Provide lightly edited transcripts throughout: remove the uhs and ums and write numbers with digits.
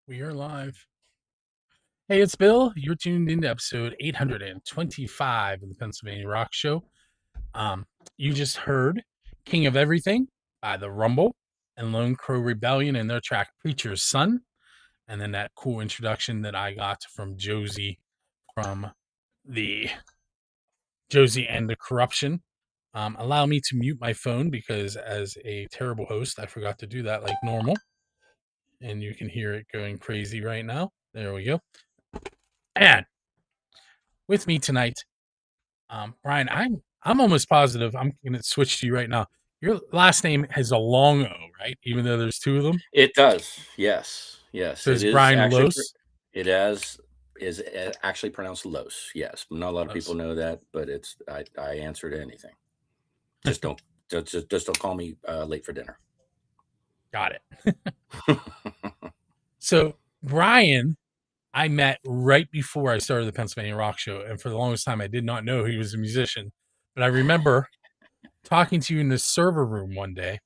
We are live. Hey, it's Bill. You're tuned into episode 825 of the Pennsylvania Rock Show. You just heard King of Everything by The Rumble and Lone Crow Rebellion and their track Preacher's Son. And then that cool introduction that I got from Josie from the Josie and the Corruption. Allow me to mute my phone because as a terrible host, I forgot to do that like normal. And you can hear it going crazy right now. There we go. And with me tonight, Brian, I'm almost positive I'm going to switch to you right now. Your last name has a long O, right? Even though there's two of them. It does. Yes. So It it's is Brian actually Loosz. it is actually pronounced Los. Yes, not a lot of people know that, but it's I answer to anything. Just don't call me late for dinner. Got it. So Brian, I met right before I started the Pennsylvania Rock Show, and for the longest time, I did not know he was a musician. But I remember talking to you in the server room one day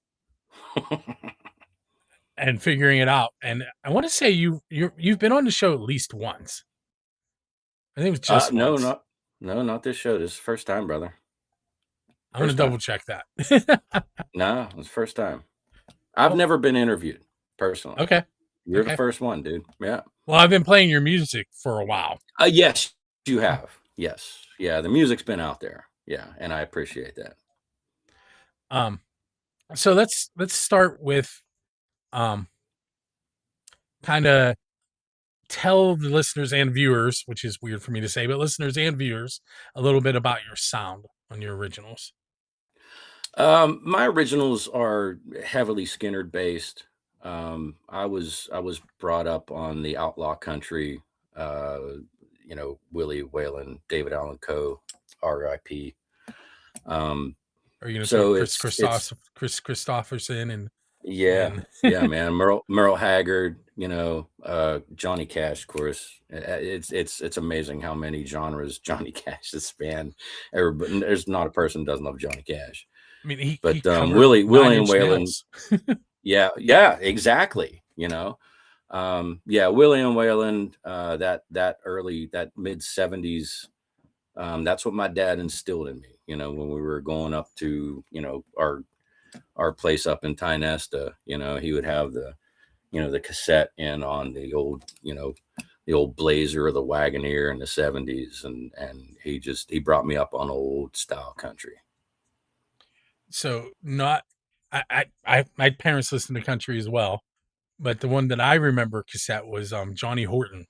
and figuring it out. And I want to say you've been on the show at least once. I think it was just once. Not this show. This is the first time, brother. I'm going to double check that. No, it's the first time. I've never been interviewed personally. Okay. You're the first one, dude. Yeah. Well, I've been playing your music for a while. Yes, you have. Yes. Yeah, the music's been out there. Yeah, and I appreciate that. So let's start with kind of tell the listeners and viewers, which is weird for me to say, but listeners and viewers a little bit about your sound on your originals. My originals are heavily Skynyrd based. I was brought up on the outlaw country, Willie Whalen, David Allan Coe, R.I.P. Are you going to say Chris Christopherson and man, Merle Haggard, Johnny Cash, of course. It's amazing how many genres Johnny Cash has spanned. Everybody, there's not a person who doesn't love Johnny Cash. I mean, Willie and Whalen. yeah, exactly. Willie and Whalen, that mid 70s, that's what my dad instilled in me, when we were going up to, our place up in Tynesta. He would have the cassette in on the old Blazer or the Wagoneer in the 70s. And he brought me up on old style country. So my parents listened to country as well, but the one that I remember cassette was Johnny Horton.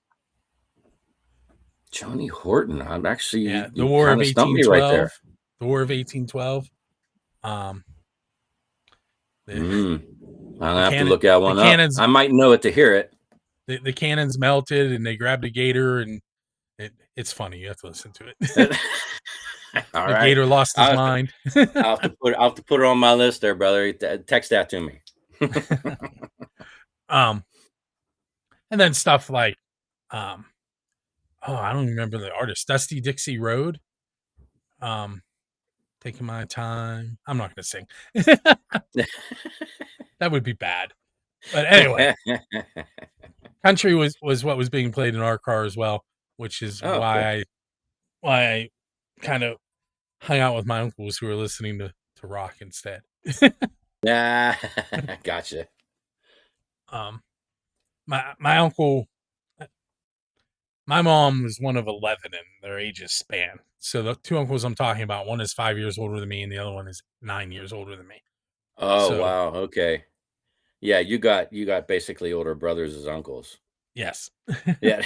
Johnny Horton. I'm actually the War of 1812. Right there. The War of 1812. I'll have to look that one up. I might know it to hear it. The cannons melted and they grabbed a gator, and it's funny. You have to listen to it. All the right. gator lost his mind. I'll have to put it on my list there, brother. Text that to me. And then stuff like, I don't remember the artist. Dusty Dixie Road. Taking my time. I'm not going to sing. That would be bad. But anyway, country was what was being played in our car as well, which is why I kind of hung out with my uncles who were listening to rock instead. Yeah, gotcha. My uncle, my mom was one of 11 in their ages span. So the two uncles I'm talking about, one is 5 years older than me and the other one is 9 years older than me. Oh, wow. Okay. Yeah, you got basically older brothers as uncles. Yes. Yeah.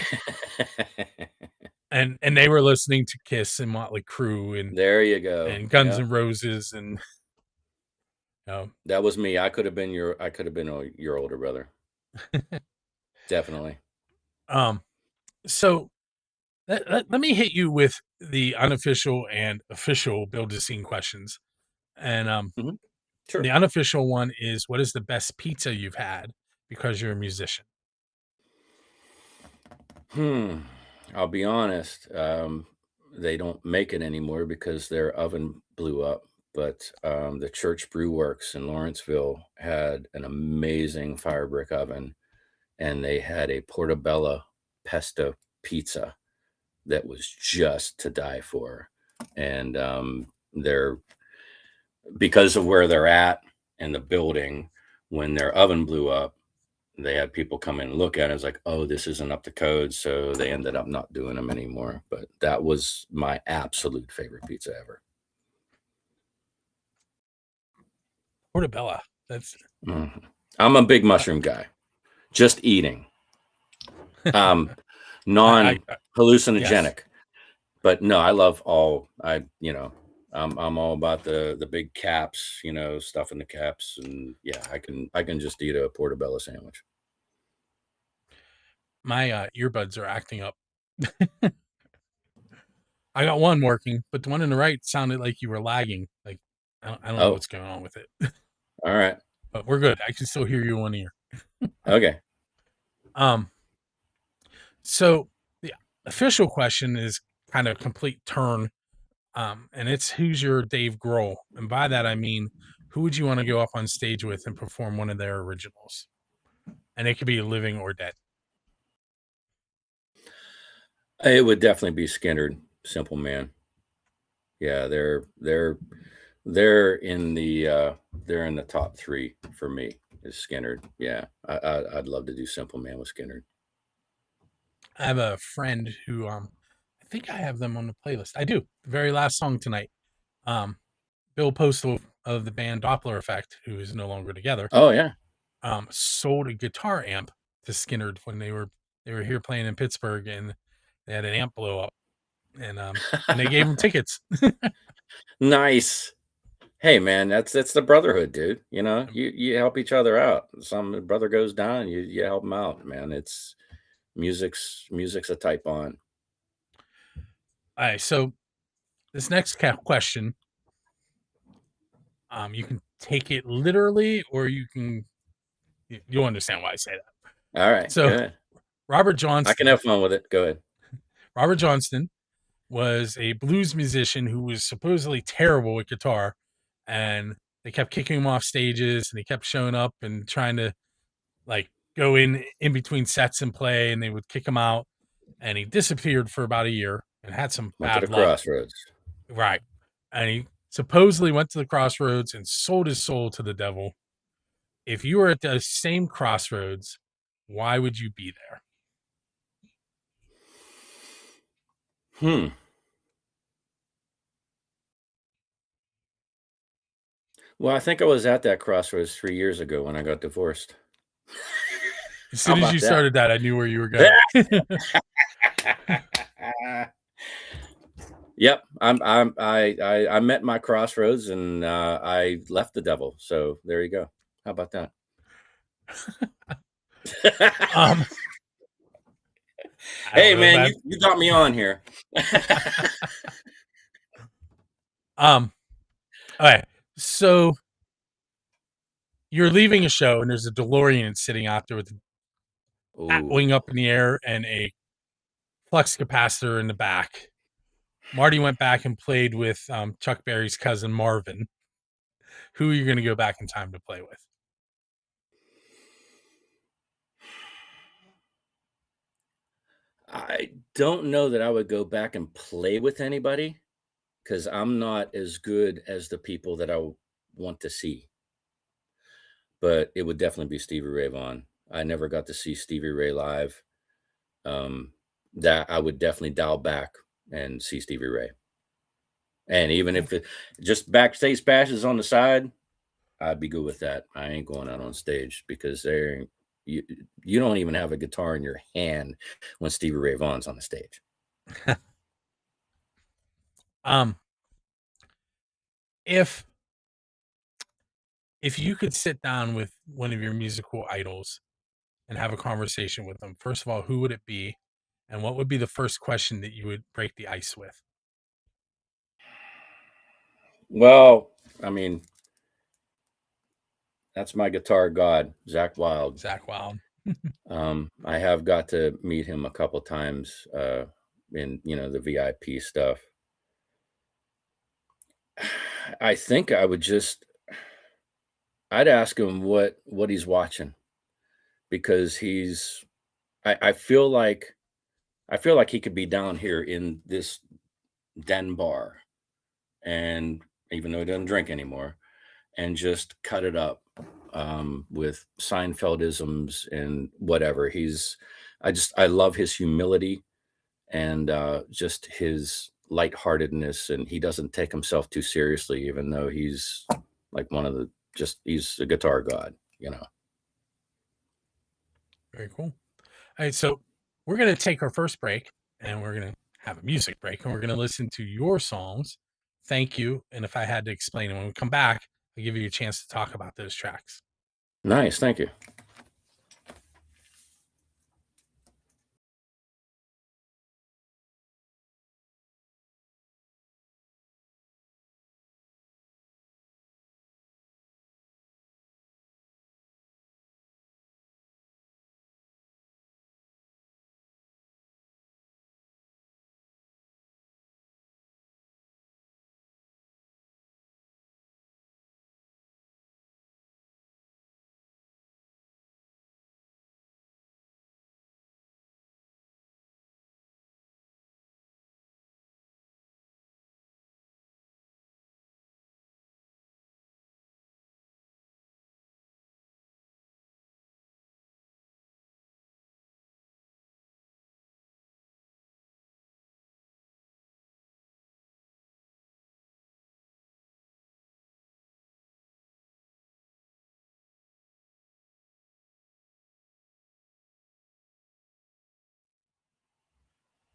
and they were listening to Kiss and Motley Crue and there you go. And Guns N' Roses and that was me. I could have been your older brother. Definitely. So let me hit you with the unofficial and official Build a Scene questions. And sure. The unofficial one is, what is the best pizza you've had because you're a musician? I'll be honest. They don't make it anymore because their oven blew up. But the Church Brew Works in Lawrenceville had an amazing fire brick oven. and they had a portobello pesto pizza that was just to die for. And they're, because of where they're at and the building, when their oven blew up, they had people come in and look at it. It's like, oh, this isn't up to code. So they ended up not doing them anymore. But that was my absolute favorite pizza ever. Portobello. That's. I'm a big mushroom guy. Just eating. Non-hallucinogenic. Yes. But no, I love all. I'm all about the big caps, stuff in the caps, and yeah, I can just eat a portobello sandwich. My earbuds are acting up. I got one working, but the one on the right sounded like you were lagging. Like I don't know what's going on with it. All right, but we're good. I can still hear you one ear. Okay. So the official question is kind of complete turn. And it's who's your Dave Grohl? And by that I mean, who would you want to go up on stage with and perform one of their originals? And it could be living or dead. It would definitely be Skynyrd, Simple Man. Yeah, they're in the top 3 for me. Is Skynyrd. Yeah, I'd love to do Simple Man with Skynyrd. I have a friend who I think I have them on the playlist. I do. The very last song tonight. Bill Postal of the band Doppler Effect, who is no longer together. Oh yeah. Sold a guitar amp to Skynyrd when they were here playing in Pittsburgh, and they had an amp blow up, and they gave them tickets. Nice. Hey man, that's the brotherhood, dude. You help each other out. Some brother goes down, you help him out, man. It's music's a tight bond. All right, so this next question, you can take it literally, or you'll understand why I say that. All right, so go ahead. Robert Johnston. I can have fun with it. Go ahead. Robert Johnston was a blues musician who was supposedly terrible with guitar, and they kept kicking him off stages, and he kept showing up and trying to go in between sets and play, and they would kick him out, and he disappeared for about a year and had some bad luck. Crossroads. Right. And he supposedly went to the crossroads and sold his soul to the devil. If you were at the same crossroads, why would you be there? Well, I think I was at that crossroads 3 years ago when I got divorced. As soon as you started that, I knew where you were going. Yep, I met my crossroads, and I left the devil. So there you go. How about that? Hey man, you got me on here. All right. So you're leaving a show, and there's a DeLorean sitting out there with the bat wing up in the air and a flux capacitor in the back. Marty went back and played with Chuck Berry's cousin Marvin. Who are you going to go back in time to play with? I don't know that I would go back and play with anybody, because I'm not as good as the people that I want to see. But it would definitely be Stevie Ray Vaughan. I never got to see Stevie Ray live. That I would definitely dial back and see Stevie Ray. And even if it just backstage passes on the side, I'd be good with that. I ain't going out on stage, because you don't even have a guitar in your hand when Stevie Ray Vaughan's on the stage. If you could sit down with one of your musical idols and have a conversation with them, first of all, who would it be? And what would be the first question that you would break the ice with? Well, I mean, that's my guitar god, Zakk Wylde. Zakk Wylde. I have got to meet him a couple times in the VIP stuff. I think I'd ask him what he's watching, because I feel like he could be down here in this den bar, and even though he doesn't drink anymore, and just cut it up with Seinfeldisms and whatever. I love his humility and just his lightheartedness, and he doesn't take himself too seriously, even though he's like he's a guitar god, you know. Very cool. All right, so we're going to take our first break, and we're going to have a music break, and we're going to listen to your songs. Thank you. And if I had to explain it, when we come back, I'll give you a chance to talk about those tracks. Nice. Thank you.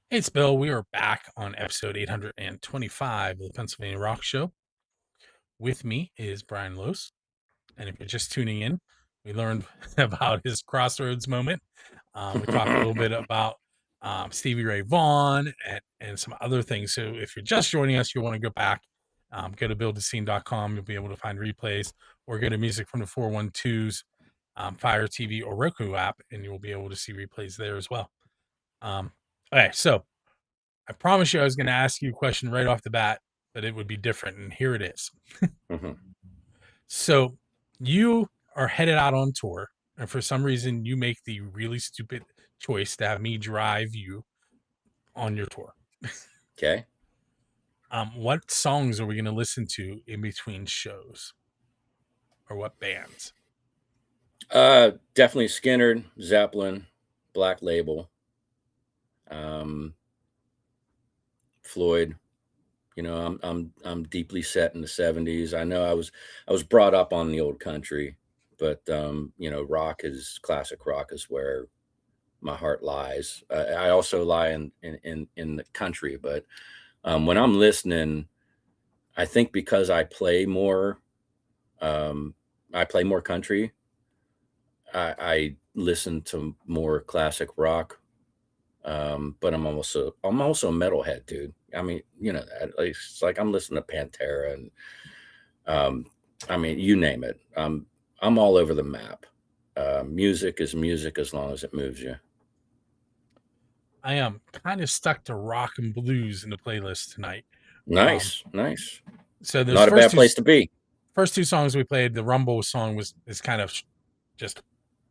Hey, it's Bill. We are back on episode 825 of the Pennsylvania Rock Show. With me is Brian Loosz. And if you're just tuning in, we learned about his Crossroads moment. We talked a little bit about Stevie Ray Vaughan and some other things. So if you're just joining us, you'll want to go back, go to buildascene.com. You'll be able to find replays, or go to Music from the 412's Fire TV or Roku app, and you'll be able to see replays there as well. Okay, so I promise you I was going to ask you a question right off the bat, but it would be different, and here it is. So you are headed out on tour, and for some reason you make the really stupid choice to have me drive you on your tour. Okay. What songs are we going to listen to in between shows, or what bands? Definitely Skinner, Zeppelin, Black Label, Floyd. You know, I'm deeply set in the 70s. I know I was brought up on the old country, but you know, classic rock is where my heart lies. I also lie in the country, but when I'm listening, I think because I play more country, I listen to more classic rock. But I'm also a metalhead, dude. I mean, you know, it's like I'm listening to Pantera and I mean, you name it. I'm all over the map. Music is music as long as it moves you. I am kind of stuck to rock and blues in the playlist tonight. Nice. So there's not a bad place to be. First two songs we played, the Rumble song is kind of just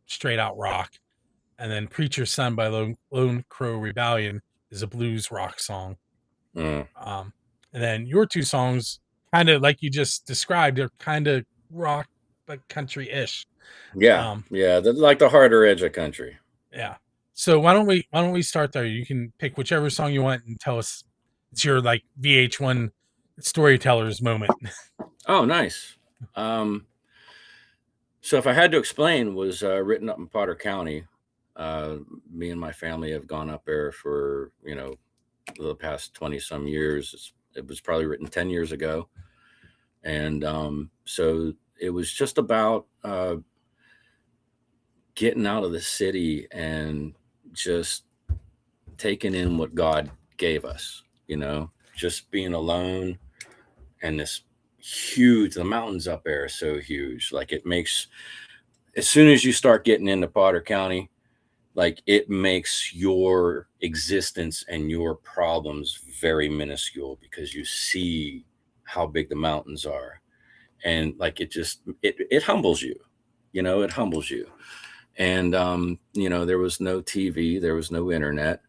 straight out rock, and then Preacher's Son by Lone Crow Rebellion is a blues rock song. And then your two songs, kind of like you just described, they're kind of rock but country-ish. Yeah, they're like the harder edge of country. Yeah. So why don't we start there? You can pick whichever song you want and tell us it's your like VH1 storytellers moment. Oh, nice. So if I had to explain, was written up in Potter County. Me and my family have gone up there for, you know, the past 20 some years. It was probably written 10 years ago. And so it was just about getting out of the city and just taking in what God gave us, you know, just being alone. And this the mountains up there are so huge. Like it makes, as soon as you start getting into Potter County, like it makes your existence and your problems very minuscule because you see how big the mountains are. And like it humbles you, you know, it humbles you. And, there was no TV, there was no internet,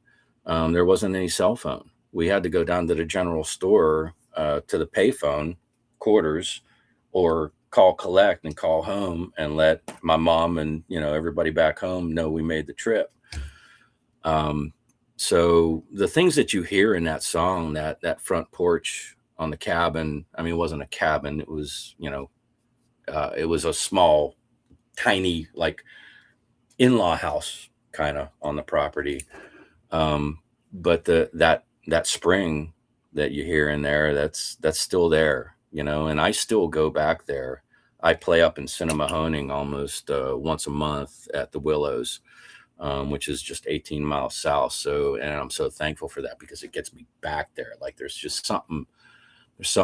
there wasn't any cell phone. We had to go down to the general store, to the payphone quarters, or call collect and call home and let my mom and, everybody back home know we made the trip. So the things that you hear in that song, that front porch on the cabin, I mean, it wasn't a cabin. It was, it was a small, tiny, like in-law house kind of on the property. But that spring that you hear in there, that's still there, and I still go back there. I play up in Cinnamahoning almost once a month at the Willows, which is just 18 miles south. So, and I'm so thankful for that because it gets me back there. Like there's something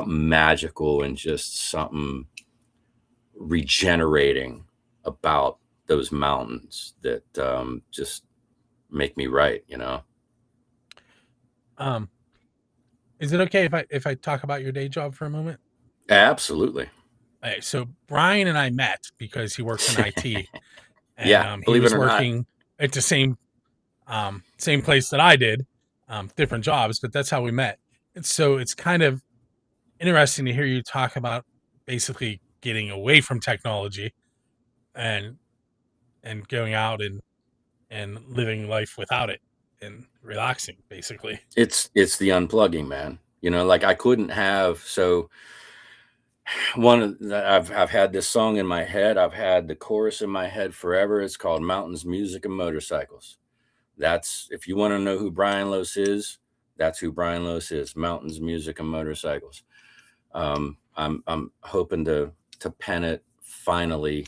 magical and just something regenerating about those mountains that just make me write, Is it okay if I talk about your day job for a moment? Absolutely. Okay, so Brian and I met because he works in IT, and Yeah, he believe it was or not. working at the same place that I did, different jobs, but that's how we met. And so it's kind of interesting to hear you talk about basically getting away from technology and going out and living life without it and relaxing, basically. It's the unplugging, man. Like I couldn't have. So I've had this song in my head. I've had the chorus in my head forever. It's called Mountains, Music, and Motorcycles. That's, if you want to know who Brian Loosz is, that's who Brian Loosz is. Mountains, music, and motorcycles. I'm hoping to pen it finally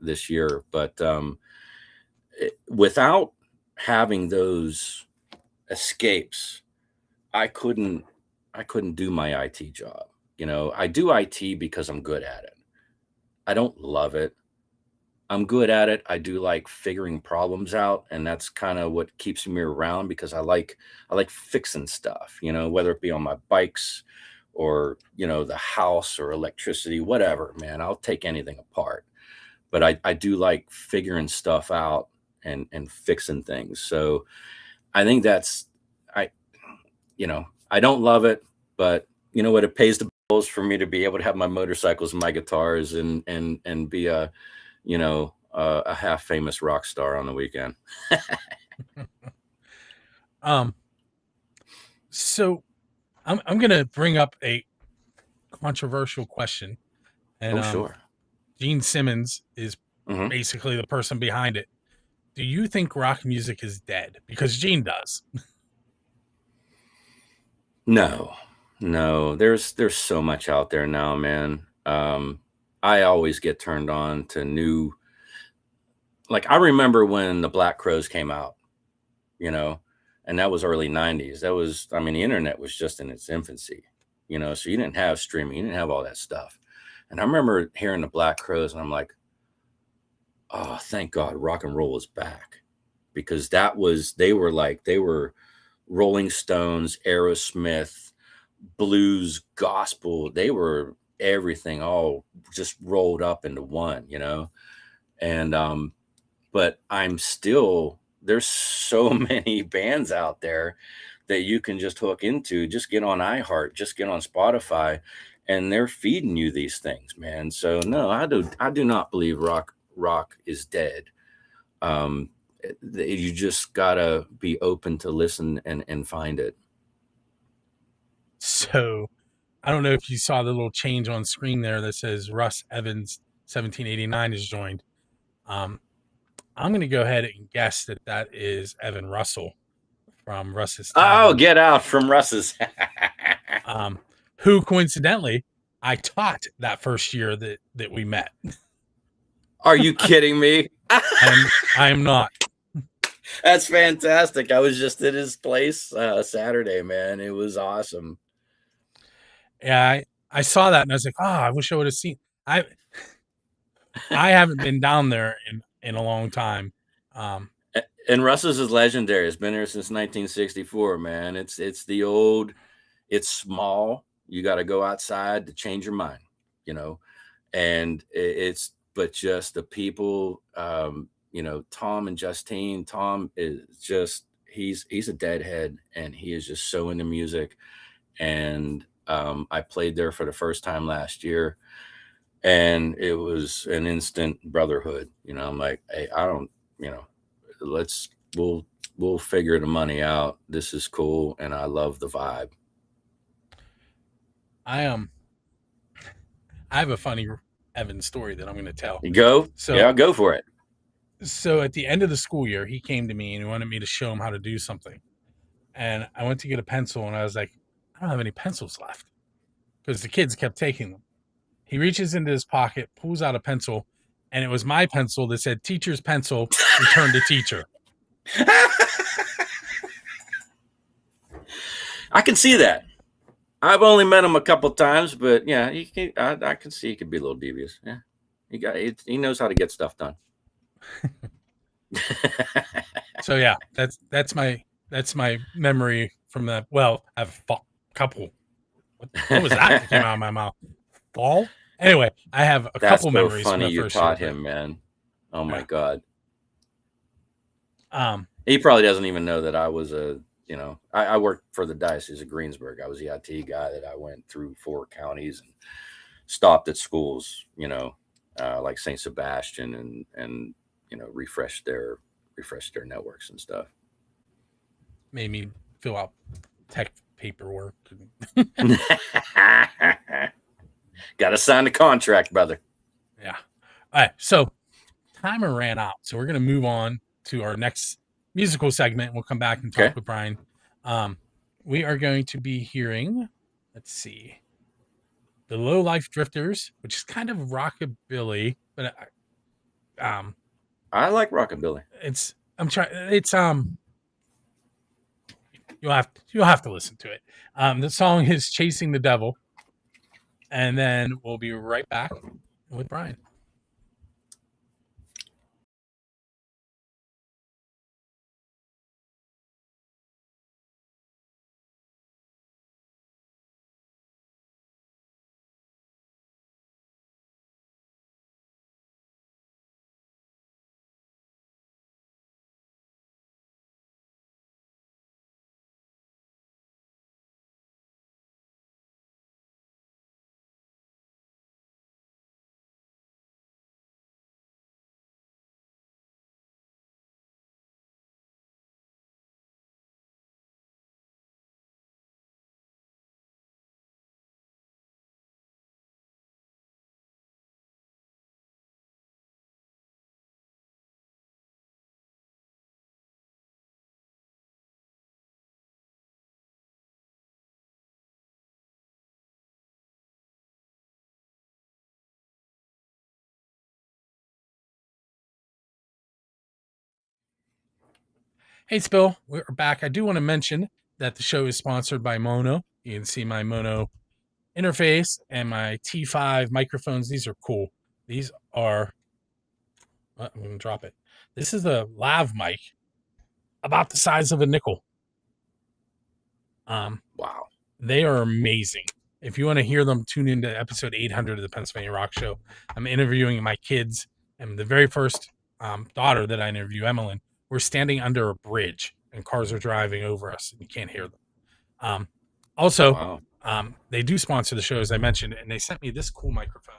this year, but without having those escapes, I couldn't do my IT job. I do IT because I'm good at it. I don't love it. I'm good at it. I do like figuring problems out, and that's kind of what keeps me around because I like fixing stuff, whether it be on my bikes or, the house or electricity, whatever, man. I'll take anything apart. But I do like figuring stuff out and fixing things. So I think that's I I don't love it, but you know what? It pays the bills for me to be able to have my motorcycles and my guitars and be a half famous rock star on the weekend. So I'm gonna bring up a controversial question, and Oh, sure. Gene Simmons is Hmm. basically the person behind it. Do you think rock music is dead? Because Gene does. No, no, there's so much out there now, man. I always get turned on to new. Like I remember when the Black Crowes came out, you know, and that was early 90s. That was, I mean, the internet was just in its infancy, so you didn't have streaming, you didn't have all that stuff. And I remember hearing the Black Crowes and I'm like, oh, thank God rock and roll is back. Because they were Rolling Stones, Aerosmith, blues, gospel. They were everything all just rolled up into one. And but there's so many bands out there that you can just hook into. Just get on iHeart, just get on Spotify, and they're feeding you these things, man. So no, I do not believe rock is dead. Um, you just gotta be open to listen and find it. So I don't know if you saw the little change on screen there that says Russ Evans 1789 is joined. Um, I'm going to go ahead and guess that that is Evan Russell from Russ's Oh, Tavern, get out from Russ's. um, who coincidentally I taught that first year that we met. Are you kidding me? I am not. That's fantastic. I was just at his place Saturday, man. It was awesome. Yeah, I saw that and I was like, oh, I wish I would have seen. I haven't been down there in a long time. And Russ's is legendary. It's been there since 1964, man. It's small. You got to go outside to change your mind, and but just the people, Tom and Justine. Tom is just he's a deadhead, and he is just so into music. And I played there for the first time last year, and it was an instant brotherhood. I'm like, hey, I don't, we'll figure the money out. This is cool, and I love the vibe. I have a funny Evan story that I'm going to tell. You go? So, yeah, go for it. So at the end of the school year, he came to me and he wanted me to show him how to do something. And I went to get a pencil, and I was like, I don't have any pencils left, because the kids kept taking them. He reaches into his pocket, pulls out a pencil, and it was my pencil that said teacher's pencil, return to teacher. I can see that. I've only met him a couple times, but yeah, I can see he could be a little devious. Yeah, he knows how to get stuff done. So yeah, that's my memory from that. Well, I have a couple. What was that came out of my mouth? Fall? Anyway, I have a couple memories. That's so funny you taught him, man. Oh my God. He probably doesn't even know that I was I worked for the Diocese of Greensburg. I was the IT guy that I went through 4 counties and stopped at schools, like St. Sebastian and refreshed their networks and stuff. Made me fill out tech paperwork. Got to sign the contract, brother. Yeah. All right. So timer ran out. So we're going to move on to our next musical segment. We'll come back and talk with Brian. We are going to be hearing, let's see, the Low Life Drifters, which is kind of rockabilly, but I like rockabilly. You'll have to listen to it. The song is Chasing the Devil, and then we'll be right back with Brian. Hey, Spill, we're back. I do want to mention that the show is sponsored by Mono. You can see my Mono interface and my T5 microphones. These are cool. These are, I'm going to drop it. This is a lav mic about the size of a nickel. Wow. They are amazing. If you want to hear them, tune into episode 800 of the Pennsylvania Rock Show. I'm interviewing my kids, and the very first daughter that I interview, Emmeline, we're standing under a bridge and cars are driving over us and you can't hear them. Also, they do sponsor the show, as I mentioned, and they sent me this cool microphone,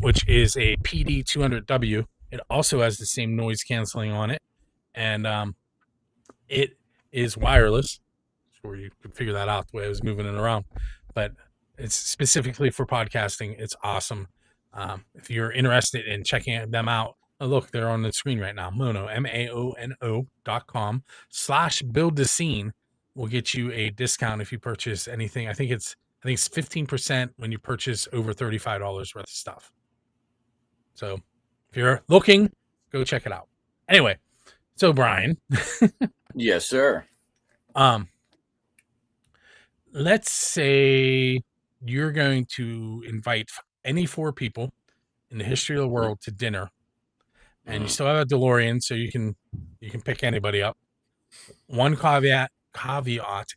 which is a PD200W. It also has the same noise canceling on it, and it is wireless. Sure, you could figure that out the way I was moving it around, but it's specifically for podcasting. It's awesome. If you're interested in checking them out, look, they're on the screen right now. Mono, MAONO.com/build-a-scene will get you a discount if you purchase anything. I think it's 15% when you purchase over $35 worth of stuff. So if you're looking, go check it out. Anyway, so Brian. Yes, sir. Let's say you're going to invite any 4 people in the history of the world to dinner, and you still have a DeLorean, so you can pick anybody up. One caveat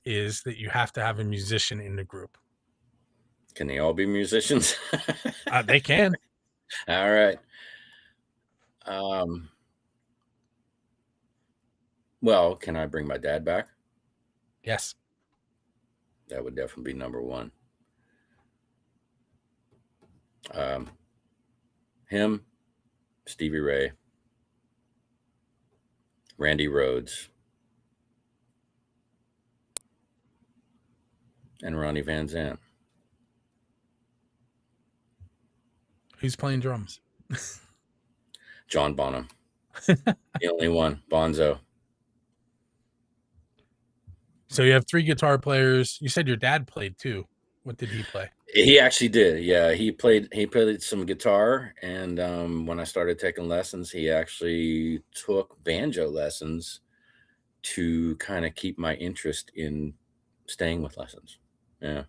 is that you have to have a musician in the group. Can they all be musicians? They can. All right. Um, well, can I bring my dad back? Yes. That would definitely be number one. Um, him, Stevie Ray, Randy Rhoads, and Ronnie Van Zant. Who's playing drums? John Bonham. The only one. Bonzo. So you have 3 guitar players. You said your dad played too. What did he play? He actually did. Yeah, he played some guitar, and when I started taking lessons, he actually took banjo lessons to kind of keep my interest in staying with lessons. Yeah.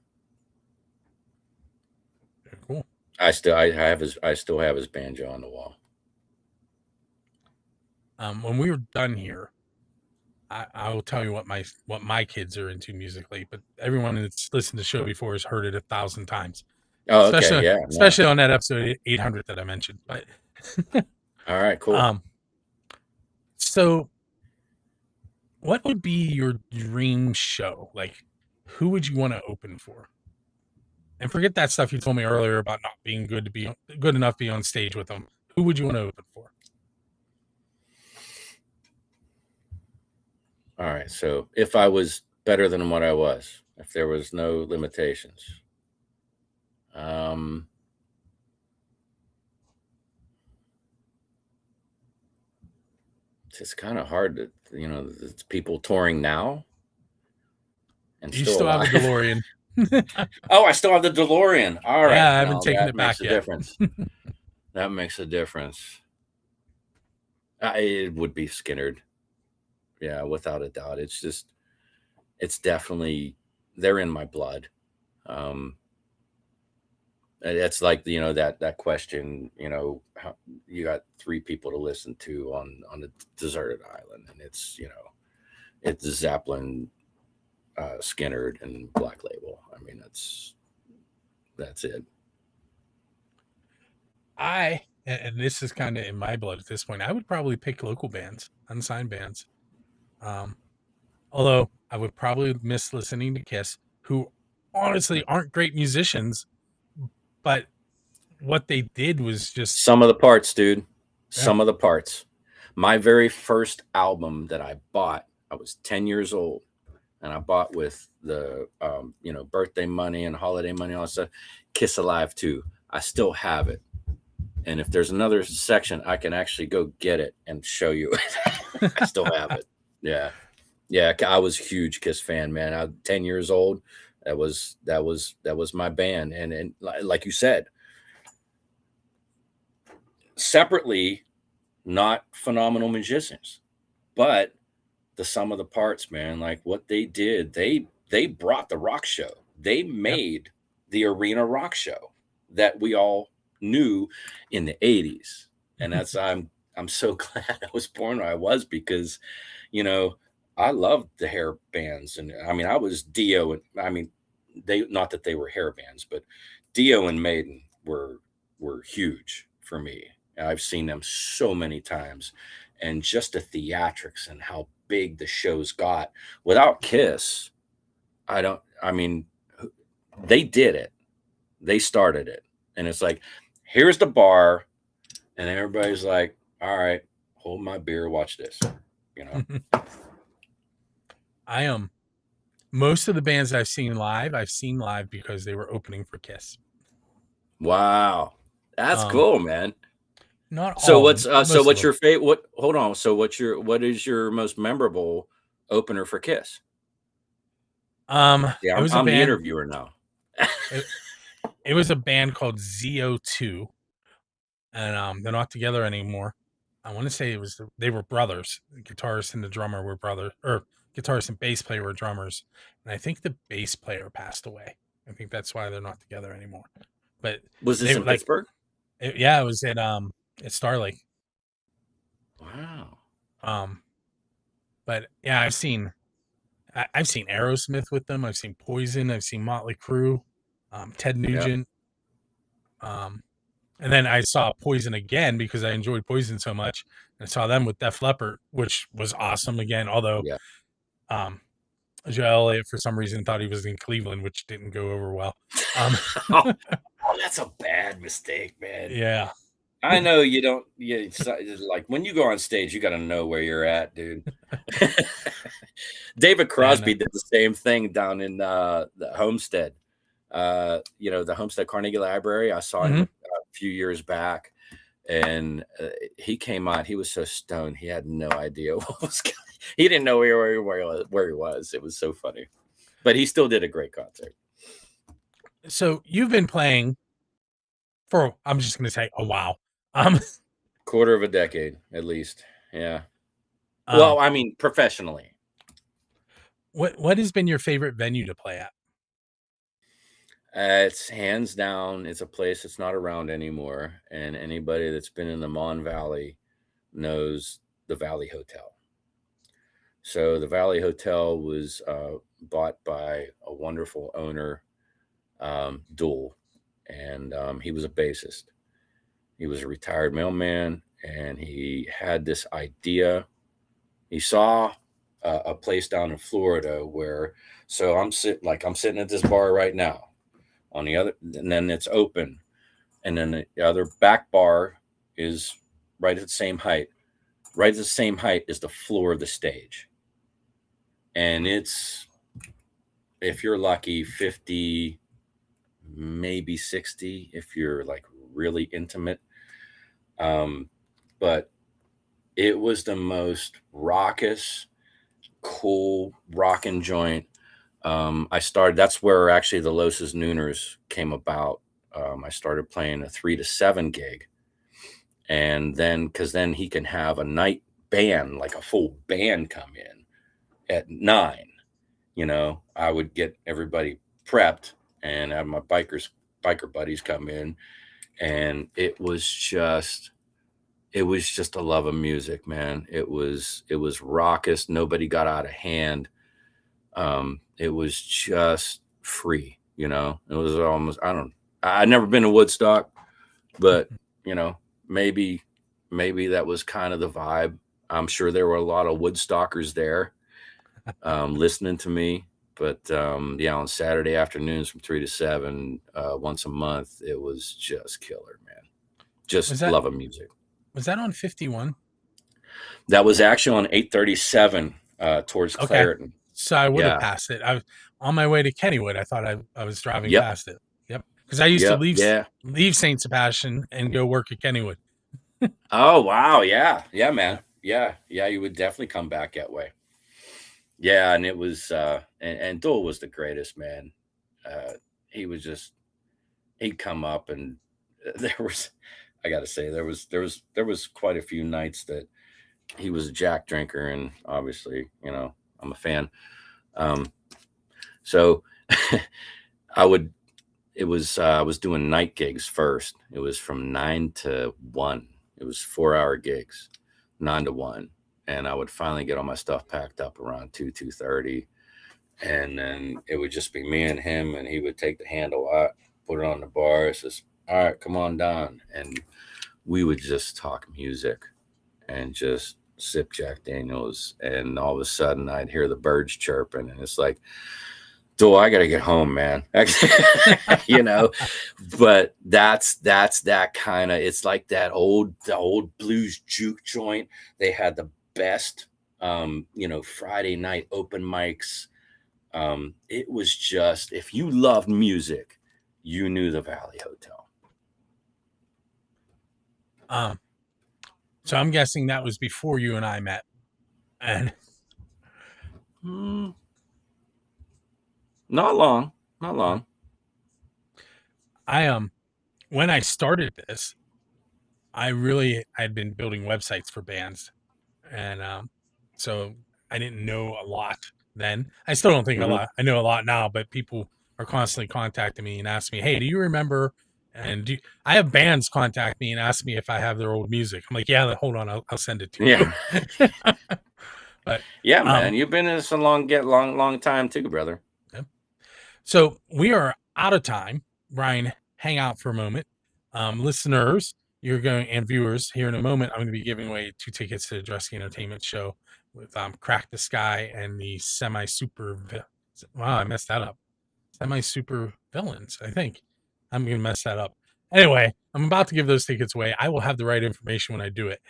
Very cool. I still have his banjo on the wall. When we were done here, I will tell you what my kids are into musically, but everyone that's listened to the show before has heard it 1,000 times. Oh, okay. Yeah. Especially on that episode 800 that I mentioned. But all right, cool. So what would be your dream show? Like, who would you want to open for? And forget that stuff you told me earlier about not being good enough to be on stage with them. Who would you want to open for? All right. So if I was better than what I was, if there was no limitations, it's kind of hard to, it's people touring now and you still have a DeLorean. Oh, I still have the DeLorean. All right. Yeah, I haven't taken it back yet. That makes a difference. It would be Skinnerd. Yeah, without a doubt. It's definitely, they're in my blood. It's like, that question, how you got 3 people to listen to on a deserted island, and it's Zeppelin, Skinnerd, and Black Label. I mean, that's it. And this is kind of in my blood at this point, I would probably pick local bands, unsigned bands. Although I would probably miss listening to Kiss, who honestly aren't great musicians, but what they did was just some of the parts, dude. Some of the parts. My very first album that I bought, I was 10 years old, and I bought with the birthday money and holiday money, all that stuff, Kiss Alive 2. I still have it. And if there's another section, I can actually go get it and show you. I still have it. Yeah. Yeah, I was a huge Kiss fan, man. I was 10 years old. That was my band. And like you said, separately, not phenomenal musicians, but the sum of the parts, man. Like what they did, they brought the rock show. They made the arena rock show that we all knew in the 80s. And that's I'm so glad I was born where I was, because I loved the hair bands. And I mean, I was Dio, and I mean, they, not that they were hair bands, but Dio and Maiden were huge for me. I've seen them so many times, and just the theatrics and how big the shows got. Without Kiss, they did it. They started it. And it's like, here's the bar, and everybody's like, all right, hold my beer, watch this. Most of the bands I've seen live because they were opening for Kiss. Wow. That's cool, man. Not so all, what's your favorite? What is your most memorable opener for Kiss? Yeah, I'm the interviewer now. It was a band called ZO2, and they're not together anymore. I want to say they were brothers. The guitarist and the drummer were brothers, or guitarist and bass player were drummers. And I think the bass player passed away. I think that's why they're not together anymore. But was this in Pittsburgh? It was at Star Lake. Wow. But yeah, I've seen Aerosmith with them. I've seen Poison. I've seen Motley Crue, Ted Nugent. And then I saw Poison again because I enjoyed Poison so much. I saw them with Def Leppard, which was awesome again. Although Yeah. Joe Elliott, for some reason, thought he was in Cleveland, which didn't go over well. Oh, that's a bad mistake, man. Yeah. I know you don't. Yeah, it's like when you go on stage, you got to know where you're at, dude. David Crosby did the same thing down in the Homestead. The Homestead Carnegie Library. I saw him a few years back, and he came on. He was so stoned, he had no idea what was going. He didn't know where he was. It was so funny, but he still did a great concert. So you've been playing for, I'm just going to say, a while. Quarter of a decade, at least. Yeah. Well, I mean, professionally. What has been your favorite venue to play at? It's hands down. It's a place that's not around anymore, and anybody that's been in the Mon Valley knows the Valley Hotel. So the Valley Hotel was bought by a wonderful owner, Duel, and he was a bassist. He was a retired mailman, and he had this idea. He saw a place down in Florida where, so I'm sitting at this bar right now. On the other, and then it's open, and then the other back bar is right at the same height. Right at the same height is the floor of the stage, and it's, if you're lucky, 50, maybe 60 if you're like really intimate. But it was the most raucous, cool rockin' joint. That's where actually the Loosz's Nooners came about. I started playing a 3 to 7 gig, and because then he can have a night band, like a full band, come in at 9. I would get everybody prepped and have my biker buddies come in, and it was just a love of music, man. It was raucous. Nobody got out of hand. It was just free, It was almost, I'd never been to Woodstock, but maybe that was kind of the vibe. I'm sure there were a lot of Woodstockers there, listening to me. But on Saturday afternoons from 3 to 7, once a month, it was just killer, man. Just love of music. Was that on 51? That was actually on 837 towards Clareton. So I would have passed it. I was on my way to Kennywood. I thought I was driving past it. Yep. Because I used to leave St. Sebastian and go work at Kennywood. Oh, wow. Yeah. Yeah, man. Yeah. You would definitely come back that way. Yeah. And it was, and Dole was the greatest, man. He was just, he'd come up, and I got to say, there was quite a few nights that he was a Jack drinker, and obviously, I'm a fan. So I was doing night gigs first. It was from 9 to 1. It was 4-hour gigs, 9 to 1. And I would finally get all my stuff packed up around 2:30. And then it would just be me and him, and he would take the handle out, put it on the bar. It says, all right, come on down. And we would just talk music and just sip Jack Daniels, and all of a sudden I'd hear the birds chirping, and it's like, I gotta get home, man. But that's that kind of, it's like the old blues juke joint. They had the best Friday night open mics. It was just, if you loved music, you knew the Valley Hotel. So I'm guessing that was before you and I met. And not long. When I started this, I'd been building websites for bands, and so I didn't know a lot then. I still don't think a lot. I know a lot now, but people are constantly contacting me and asking me, "Hey, do you remember?" And I have bands contact me and ask me if I have their old music. I'm like, "Yeah, hold on, I'll send it to you." But yeah, man, you've been in this a long time too, brother. Yeah. So we are out of time. Brian, hang out for a moment. Listeners, you're going and viewers here in a moment. I'm going to be giving away 2 tickets to the Dressy Entertainment Show with Crack the Sky and the Semi Super. Wow, I messed that up. Semi Super Villains. I think I'm going to mess that up. Anyway, I'm about to give those tickets away. I will have the right information when I do it.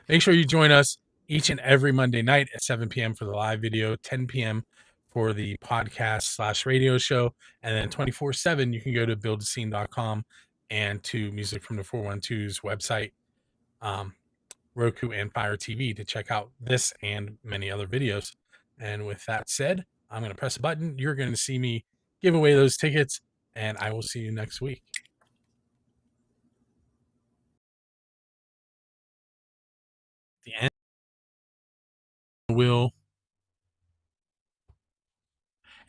Make sure you join us each and every Monday night at 7 p.m. for the live video, 10 p.m. for the podcast / radio show, and then 24/7 you can go to buildascene.com and to Music from the 412's website, Roku and Fire TV to check out this and many other videos. And with that said, I'm going to press a button. You're going to see me give away those tickets, and I will see you next week. The end will.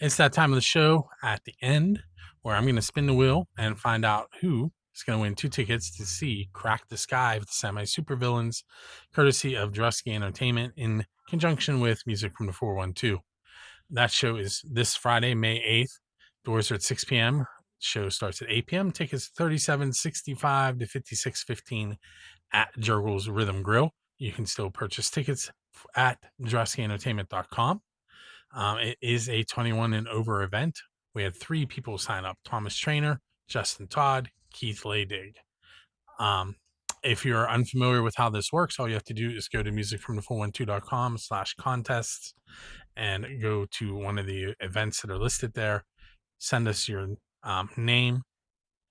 It's that time of the show at the end where I'm going to spin the wheel and find out who is going to win 2 tickets to see Crack the Sky with the Semi Super Villains, courtesy of Drusky Entertainment in conjunction with Music from the 412. That show is this Friday, May 8th. Doors are at 6 p.m. Show starts at 8 p.m. Tickets $37.65 to $56.15 at Jurgles Rhythm Grill. You can still purchase tickets at DruskyEntertainment.com. It is a 21 and over event. We had 3 people sign up: Thomas Trainer, Justin Todd, Keith Laydig. If you're unfamiliar with how this works, all you have to do is go to musicfromthe412.com/contests and go to one of the events that are listed there. Send us your name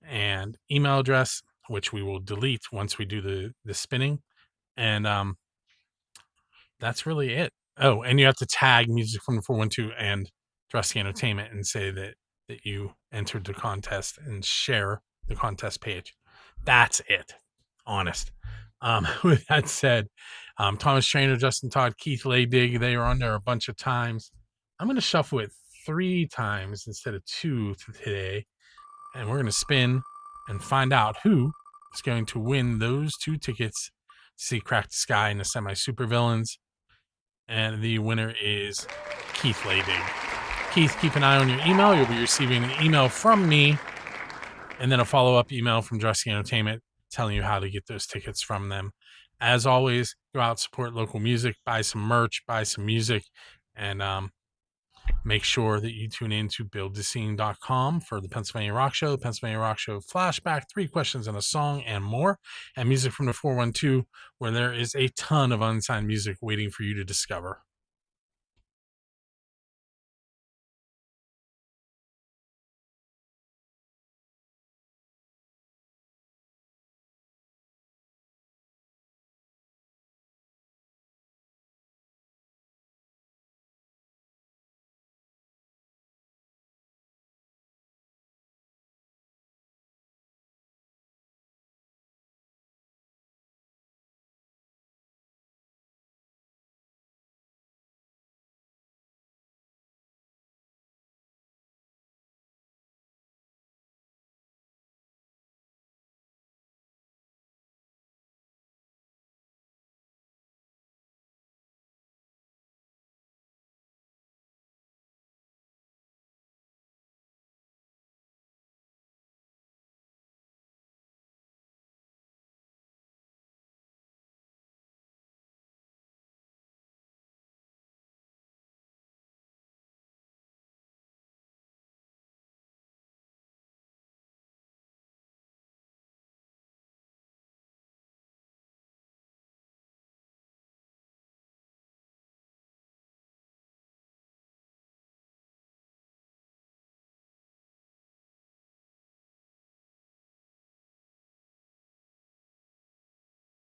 and email address, which we will delete once we do the spinning. And that's really it. Oh, and you have to tag Music from the 412 and Dressy Entertainment and say that you entered the contest and share the contest page. That's it. Honest. With that said, Thomas Trainer, Justin Todd, Keith Laydig, they are on there a bunch of times. I'm going to shuffle it 3 times instead of 2 today. And we're going to spin and find out who is going to win those 2 tickets to see Crack the Sky and the Semi Super Villains. And the winner is Keith Laydig. Keith, keep an eye on your email. You'll be receiving an email from me and then a follow-up email from Dressy Entertainment telling you how to get those tickets from them. As always, go out, support local music, buy some merch, buy some music, and make sure that you tune in to buildthescene.com for the Pennsylvania Rock Show, the Pennsylvania Rock Show Flashback, 3 questions and a song, and more, and Music from the 412, where there is a ton of unsigned music waiting for you to discover.